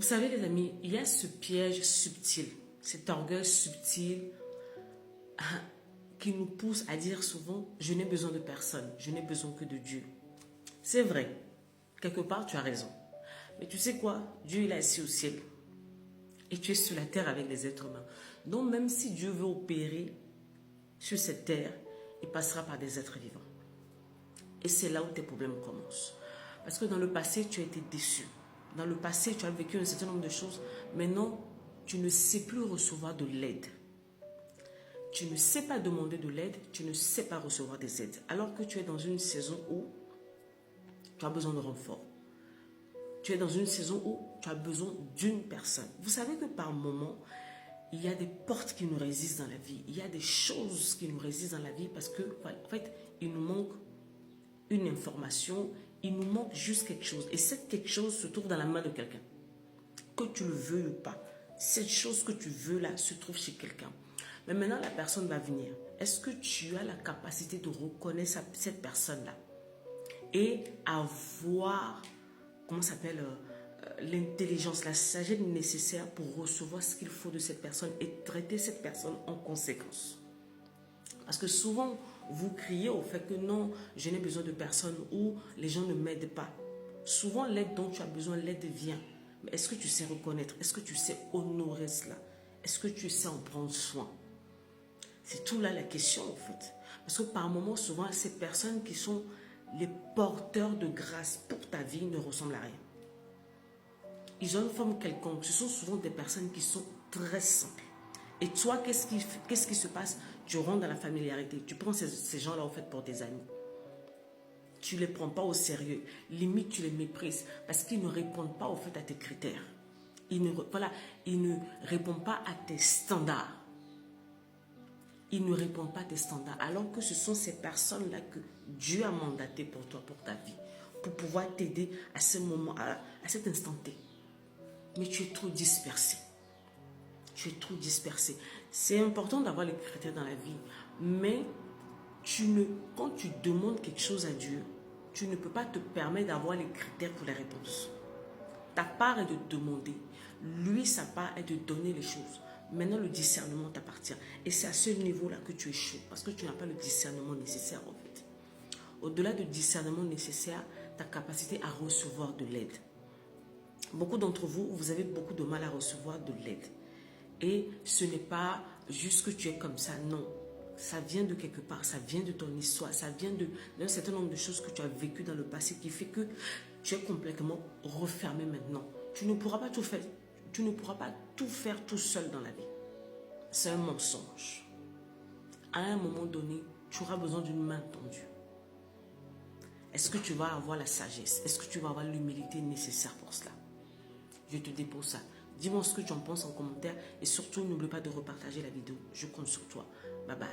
Vous savez les amis, il y a ce piège subtil, cet orgueil subtil qui nous pousse à dire souvent, je n'ai besoin de personne, je n'ai besoin que de Dieu. C'est vrai, quelque part tu as raison. Mais tu sais quoi? Dieu il est assis au ciel et tu es sur la terre avec les êtres humains. Donc même si Dieu veut opérer sur cette terre, il passera par des êtres vivants. Et c'est là où tes problèmes commencent. Parce que dans le passé, tu as été déçu. Dans le passé, tu as vécu un certain nombre de choses. Maintenant, tu ne sais plus recevoir de l'aide. Tu ne sais pas demander de l'aide, tu ne sais pas recevoir des aides. Alors que tu es dans une saison où tu as besoin de renfort. Tu es dans une saison où tu as besoin d'une personne. Vous savez que par moment, il y a des portes qui nous résistent dans la vie. Il y a des choses qui nous résistent dans la vie parce que, en fait, il nous manque une information, il nous manque juste quelque chose. Et cette quelque chose se trouve dans la main de quelqu'un. Que tu le veuilles ou pas, cette chose que tu veux là se trouve chez quelqu'un. Mais maintenant, la personne va venir. Est-ce que tu as la capacité de reconnaître cette personne-là et avoir, comment ça s'appelle, l'intelligence, la sagesse nécessaire pour recevoir ce qu'il faut de cette personne et traiter cette personne en conséquence? Parce que souvent, vous criez au fait que non, je n'ai besoin de personne ou les gens ne m'aident pas. Souvent, l'aide dont tu as besoin, l'aide vient. Mais est-ce que tu sais reconnaître? Est-ce que tu sais honorer cela? Est-ce que tu sais en prendre soin? C'est tout là la question en fait. Parce que par moments, souvent, ces personnes qui sont les porteurs de grâce pour ta vie ne ressemblent à rien. Ils ont une forme quelconque. Ce sont souvent des personnes qui sont très simples. Et toi, qu'est-ce qui se passe? Tu rentres dans la familiarité. Tu prends ces gens-là en fait pour tes amis. Tu ne les prends pas au sérieux. Limite, tu les méprises parce qu'ils ne répondent pas au fait à tes critères. Ils ne répondent pas à tes standards. Ils ne répondent pas à tes standards. Alors que ce sont ces personnes-là que Dieu a mandatées pour toi, pour ta vie. Pour pouvoir t'aider à ce moment, à cet instant T. Mais tu es trop dispersé. Tu es trop dispersé. C'est important d'avoir les critères dans la vie. Mais quand tu demandes quelque chose à Dieu, tu ne peux pas te permettre d'avoir les critères pour les réponses. Ta part est de demander. Lui, sa part est de donner les choses. Maintenant, le discernement t'appartient. Et c'est à ce niveau-là que tu échoues. Parce que tu n'as pas le discernement nécessaire en fait. Au-delà du discernement nécessaire, ta capacité à recevoir de l'aide. Beaucoup d'entre vous, vous avez beaucoup de mal à recevoir de l'aide. Et ce n'est pas juste que tu es comme ça, non. Ça vient de quelque part, ça vient de ton histoire, ça vient d'un certain nombre de choses que tu as vécues dans le passé qui fait que tu es complètement refermé maintenant. Tu ne pourras pas tout faire, tu ne pourras pas tout faire tout seul dans la vie. C'est un mensonge. À un moment donné, tu auras besoin d'une main tendue. Est-ce que tu vas avoir la sagesse? Est-ce que tu vas avoir l'humilité nécessaire pour cela? Je te dépose ça. Dis-moi ce que tu en penses en commentaire et surtout n'oublie pas de repartager la vidéo. Je compte sur toi. Bye bye.